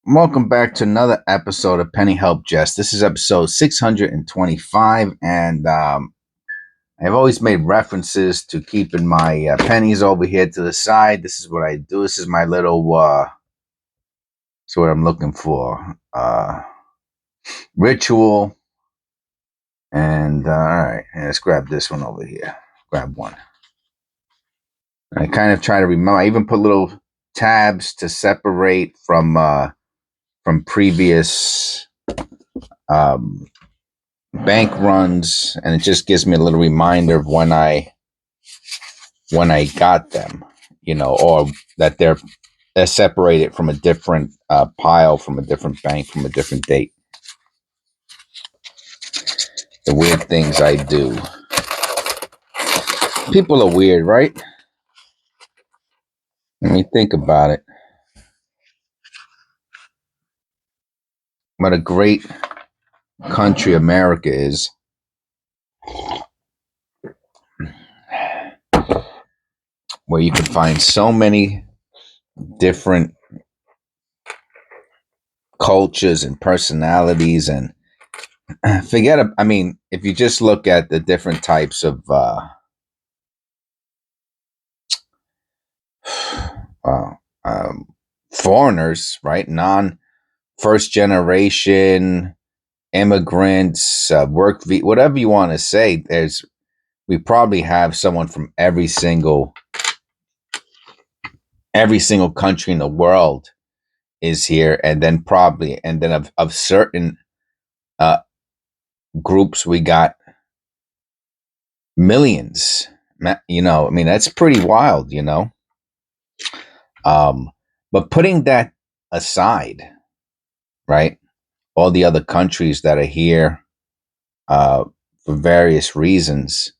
Welcome back to another episode of Penny Help Jest. This is episode 625, and I've always made references to keeping my pennies over here to the side. This is what I do. This is my little, this is what I'm looking for, ritual. And all right, let's grab this one over here. Grab one. I kind of try to remember. I even put little tabs to separate from previous um, bank runs, and it just gives me a little reminder of when I got them, or that they're separated from a different pile, from a different bank, from a different date. The weird things I do. People are weird, right? Let me think about it. What a great country America is. Where you can find so many different cultures and personalities, and I mean, if you just look at the different types of uh, um, foreigners, right? Non first generation immigrants, whatever you want to say. We probably have someone from every single country in the world is here, and then of certain uh, groups we got millions. I mean, that's pretty wild, Um, but putting that aside, right? All the other countries that are here uh, for various reasons.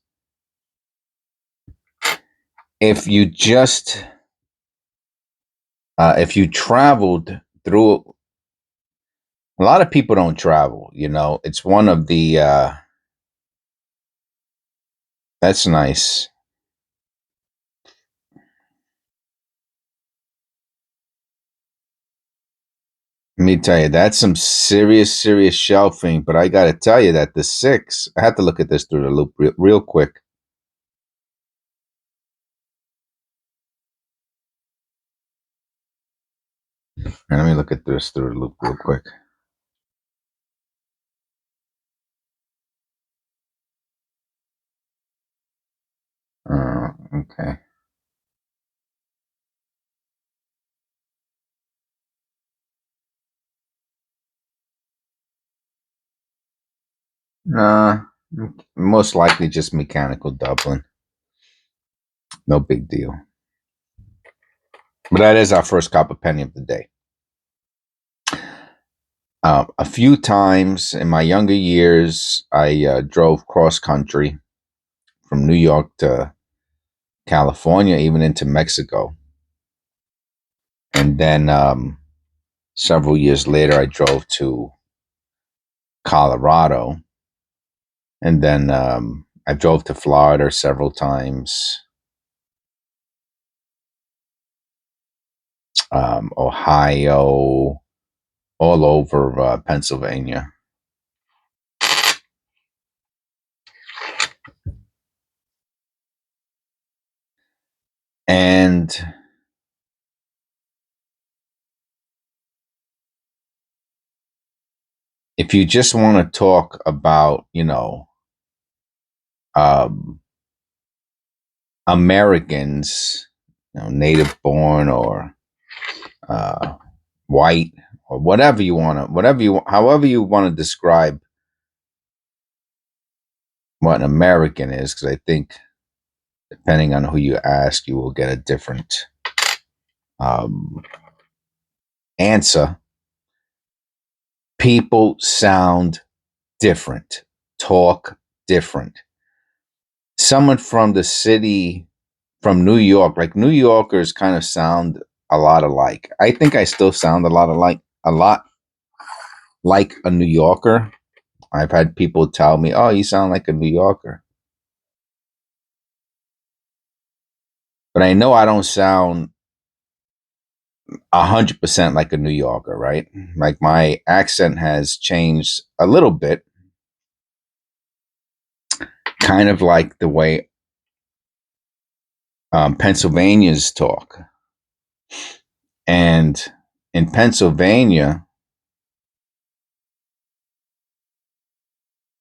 If you just if you traveled through, a lot of people don't travel. It's one of the that's nice. Let me tell you, that's some serious shelving. But I got to tell you that the six, I have to look at this through the loop real quick. And let me look at this through the loop real quick. Okay. Nah, most likely just mechanical Dublin. No big deal. But that is our first copper penny of the day. A few times in my younger years, I drove cross country from New York to California, even into Mexico. And then several years later, I drove to Colorado. And then I drove to Florida several times, Ohio, all over Pennsylvania. And if you just want to talk about, um, Americans, native born or uh, white or however you want to describe what an American is, because I think depending on who you ask, you will get a different um, answer. People sound different, talk different. Someone from the city, from New York, like New Yorkers kind of sound a lot alike. I think I still sound a lot like a New Yorker. I've had people tell me, "Oh, you sound like a New Yorker." But I know I don't sound 100% like a New Yorker, right? Like my accent has changed a little bit, kind of like the way Pennsylvanians talk. And in Pennsylvania,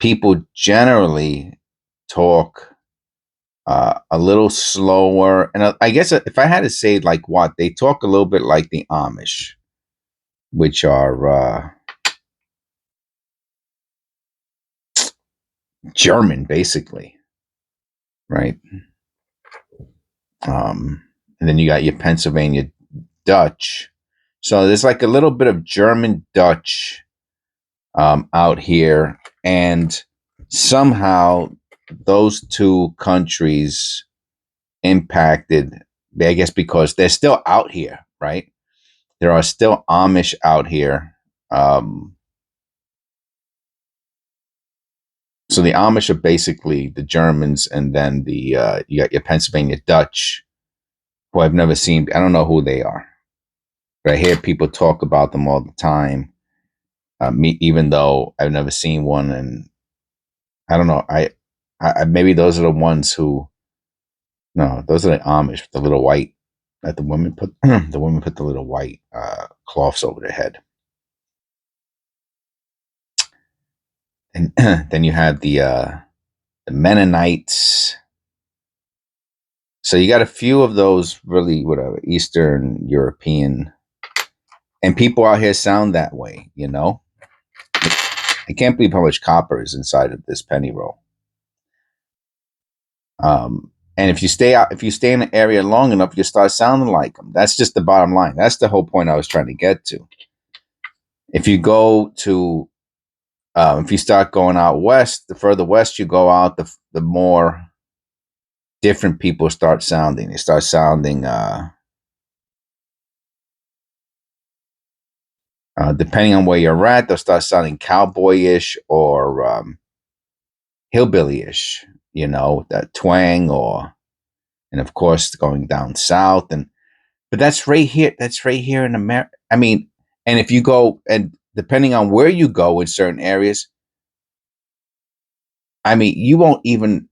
people generally talk a little slower. And I guess if I had to say like what, they talk a little bit like the Amish, which are German, basically, right? And then you got your Pennsylvania Dutch. So there's like a little bit of German Dutch out here. And somehow those two countries impacted, I guess, because they're still out here, right? There are still Amish out here. So the Amish are basically the Germans, and then the you got your Pennsylvania Dutch, who I've never seen. I don't know who they are, but I hear people talk about them all the time. Me, even though I've never seen one, and I don't know. I maybe those are the ones who. No, those are the Amish, the little white that the women put. The women put the little white cloths over their head, and then you have the Mennonites. So you got a few of those really whatever Eastern European, and people out here sound that way. I can't believe how much copper is inside of this penny roll. And if you stay in the area long enough, you start sounding like them. That's just the bottom line. That's the whole point I was trying to get to. If you go to, if you start going out west, the further west you go out, the more different people start sounding. They start sounding, depending on where you're at, they'll start sounding cowboyish or hillbilly-ish. That twang, and of course going down south, but that's right here. That's right here in America. I mean, and if you go, and depending on where you go in certain areas, I mean, you won't even.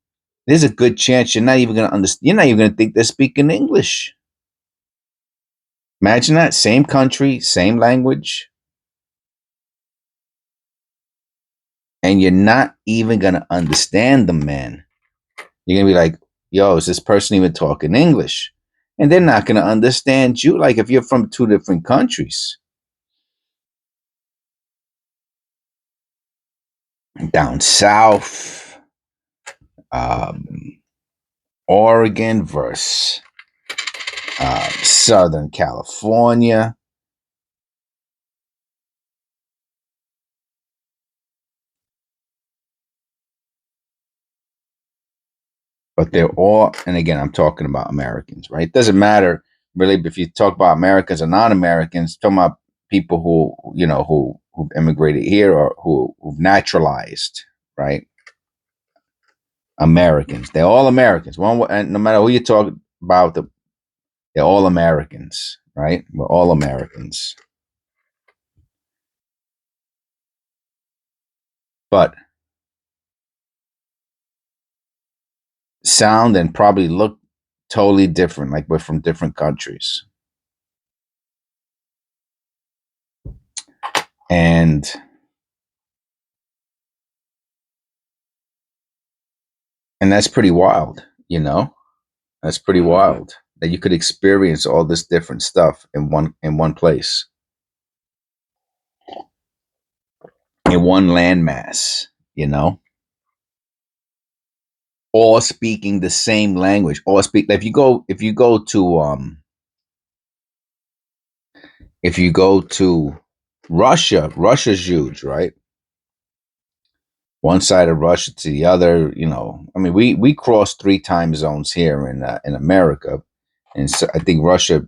There's a good chance you're not even going to understand. You're not even going to think they're speaking English. Imagine that, same country, same language, and you're not even going to understand them, man. You're going to be like, "Yo, is this person even talking English?" And they're not going to understand you. Like if you're from two different countries. Down south, um, Oregon versus Southern California. But they're all, and again, I'm talking about Americans, right? It doesn't matter really if you talk about Americans or non-Americans, talking about people who've immigrated here or who've naturalized, right? Americans. They're all Americans. And no matter who you talk about, they're all Americans, right? We're all Americans. But sound and probably look totally different, like we're from different countries. And that's pretty wild. That's pretty wild that you could experience all this different stuff in one place, in one landmass. All speaking the same language, all speak. If you go to Russia, Russia's huge, right? One side of Russia to the other. I mean, we cross 3 time zones here in America, and so I think Russia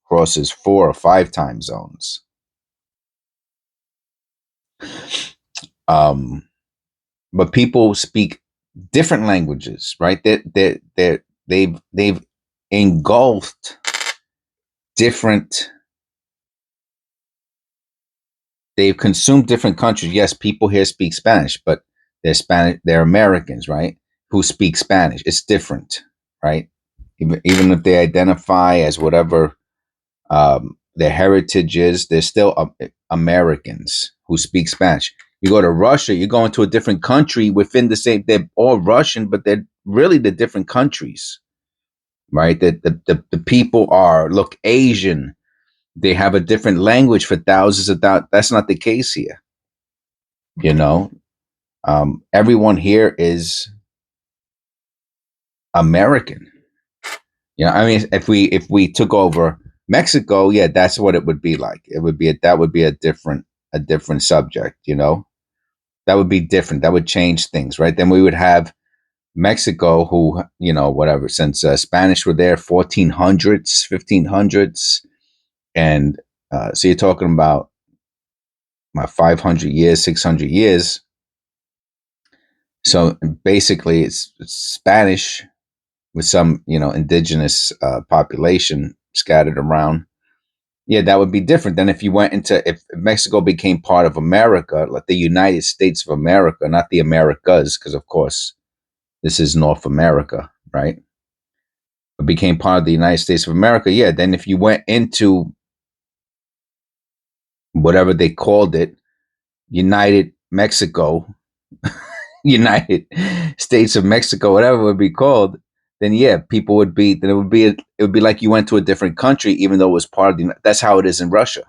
crosses 4 or 5 time zones. Um, but people speak different languages, right? They've engulfed different they've consumed different countries. Yes, people here speak Spanish, but they're Americans, right? Who speak Spanish. It's different, right? Even if they identify as whatever their heritage is, they're still Americans who speak Spanish. You go to Russia, you go into a different country within the same, they're all Russian, but they're really the different countries, right? The people look Asian. They have a different language for thousands of thousands. That's not the case here. You know, everyone here is American. You know, I mean, if we took over Mexico, yeah, that's what it would be like. It would be that would be a different subject. You know, that would be different. That would change things, right? Then we would have Mexico, who whatever, since Spanish were there, 1400s, 1500s, and so you're talking about my 500 years, 600 years. So basically, it's Spanish with some indigenous population scattered around. Yeah, that would be different than if Mexico became part of America, like the United States of America, not the Americas, because of course this is North America, right? It became part of the United States of America. Yeah, then if you went into whatever they called it, United Mexico, United States of Mexico, whatever it would be called, then yeah, it would be like you went to a different country, even though it was part of that's how it is in Russia.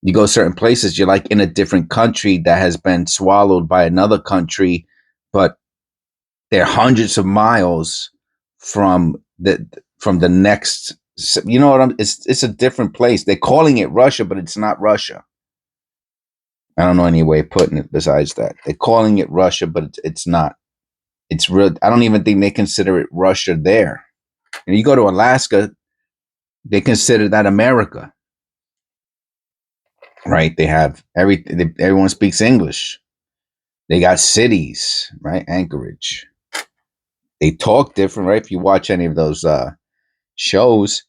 You go certain places, you're like in a different country that has been swallowed by another country, but they're hundreds of miles from the next. You know what it's a different place. They're calling it Russia, but it's not Russia. I don't know any way of putting it besides that. They're calling it Russia, but it's not. It's real. I don't even think they consider it Russia there. And you go to Alaska, they consider that America, right? They have everyone speaks English. They got cities, right? Anchorage. They talk different, right? If you watch any of those shows,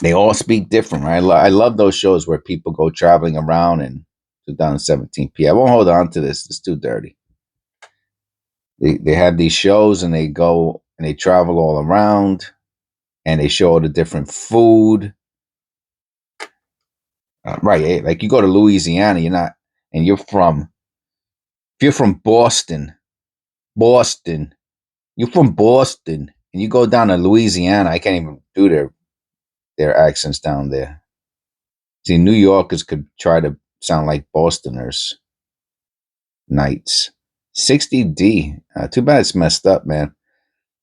they all speak different, right? I love those shows where people go traveling around in 2017 p. I won't hold on to this. It's too dirty. They have these shows and they go and they travel all around and they show all the different food. Right, like you go to Louisiana, and if you're from Boston, you're from Boston, and you go down to Louisiana, I can't even do their accents down there. See, New Yorkers could try to sound like Bostoners. Nights, 60D. Too bad it's messed up, man.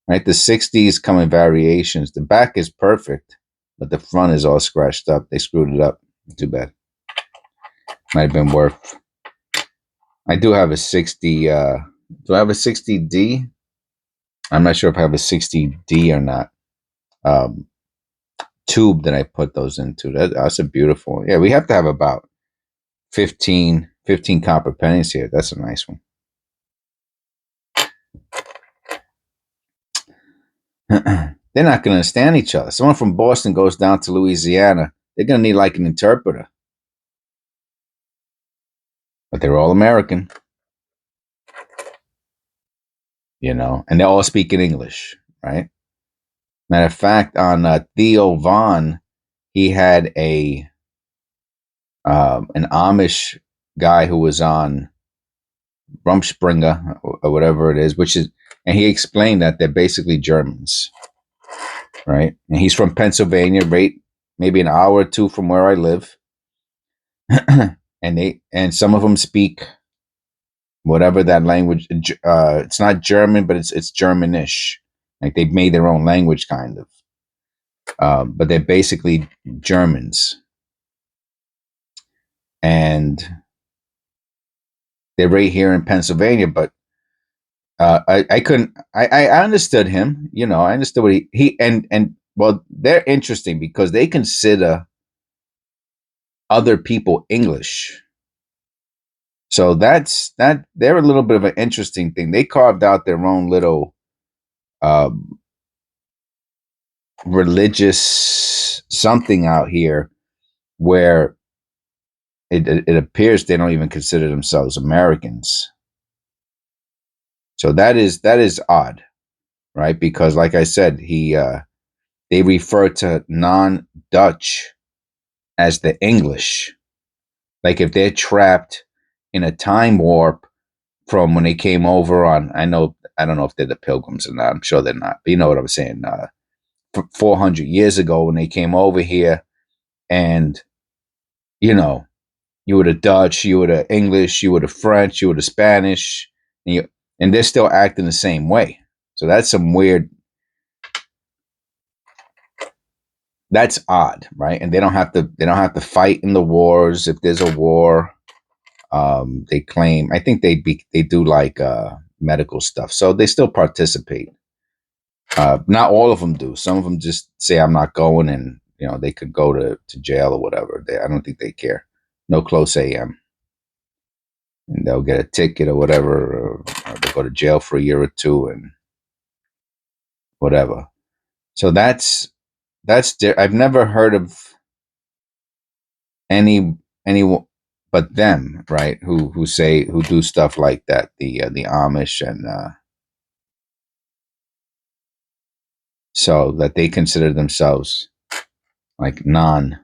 Right, the 60s come in variations. The back is perfect, but the front is all scratched up. They screwed it up. Too bad. Might have been worth. I do have a 60. Do I have a 60D? I'm not sure if I have a 60D or not. Tube that I put those into. That's a beautiful. Yeah, we have to have about 15 copper pennies here. That's a nice one. They're not going to understand each other. Someone from Boston goes down to Louisiana. They're going to need like an interpreter. But they're all American. And they're all speaking English, right? Matter of fact, on Theo Von, he had an Amish guy who was on Rumspringa or whatever it is, and he explained that they're basically Germans, right? And he's from Pennsylvania, right? Maybe an hour or two from where I live, and some of them speak whatever that language. It's not German, but it's Germanish. Like they've made their own language, kind of. But they're basically Germans, and they're right here in Pennsylvania. But I couldn't. I understood him. I understood what and well, they're interesting because they consider other people English. So they're a little bit of an interesting thing. They carved out their own little religious something out here where it appears they don't even consider themselves Americans. So that is odd, right? Because like I said, they refer to non-Dutch as the English. Like if they're trapped in a time warp from when they came over on, I don't know if they're the Pilgrims or not. I'm sure they're not. But you know what I'm saying? 400 years ago when they came over here, and you know, you were the Dutch, you were the English, you were the French, you were the Spanish, and they're still acting the same way. So that's some weird. That's odd, right? And they don't have to. They don't have to fight in the wars if there's a war. They claim. I think they do like medical stuff, so they still participate. Not all of them do. Some of them just say, "I'm not going," and they could go to jail or whatever. I don't think they care. No close AM, and they'll get a ticket or whatever, or they'll go to jail for a year or two and whatever. So I've never heard of any but them, right? Who do stuff like that. The Amish, and so that they consider themselves like non.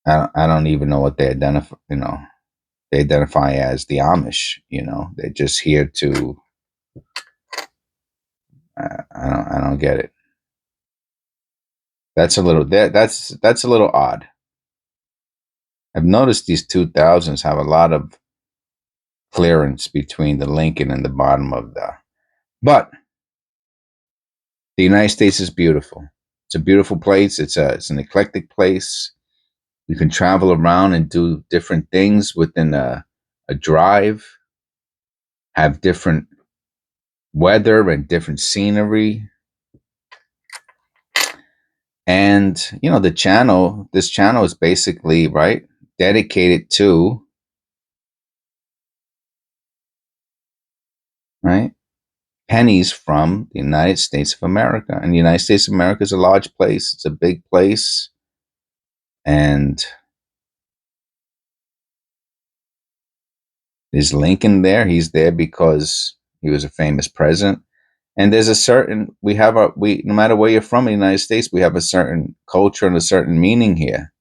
I don't even know what they identify. They identify as the Amish. They're just here to. I don't get it. That's a little that's a little odd. I've noticed these 2000s have a lot of clearance between the Lincoln and the bottom of the. But the United States is beautiful. It's a beautiful place. It's an eclectic place. You can travel around and do different things within a drive. Have different weather and different scenery. And this channel is basically right dedicated to right pennies from the United States of America. And the United States of America is a large place. It's a big place. And is Lincoln there? He's there because he was a famous president. And there's we no matter where you're from in the United States, we have a certain culture and a certain meaning here.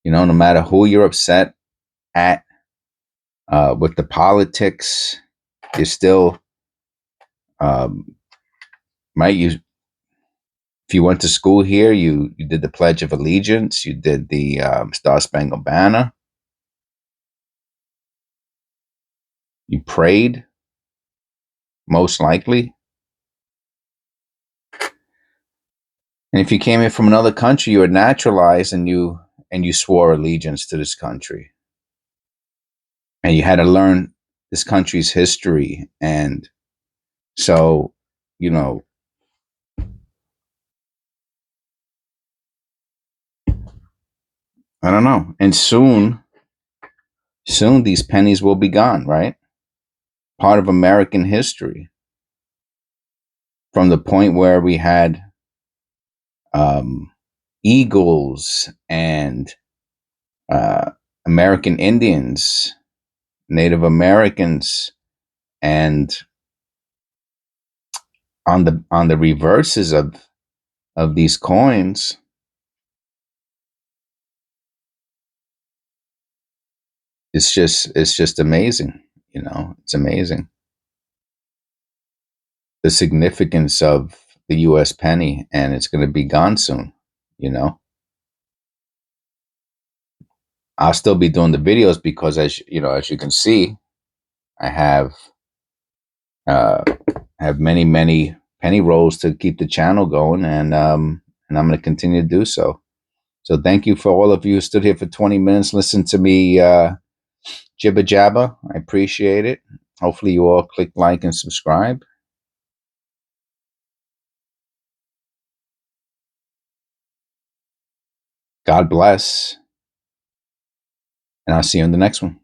No matter who you're upset at with the politics, you're still right. If you went to school here, you did the Pledge of Allegiance, you did the Star Spangled Banner, you prayed, most likely. And if you came in from another country, you were naturalized, and you swore allegiance to this country. And you had to learn this country's history. And so, I don't know. And soon these pennies will be gone, right? Part of American history. From the point where we had um, eagles and American Indians, Native Americans, and on the reverses of these coins, it's just amazing. It's amazing the significance of the U.S. penny, and it's going to be gone soon. I'll still be doing the videos because, as you can see, I uh, have many penny rolls to keep the channel going, and I'm going to continue to do so. So thank you for all of you who stood here for 20 minutes, listen to me jibber jabber. I appreciate it. Hopefully you all click like and subscribe. God bless, and I'll see you in the next one.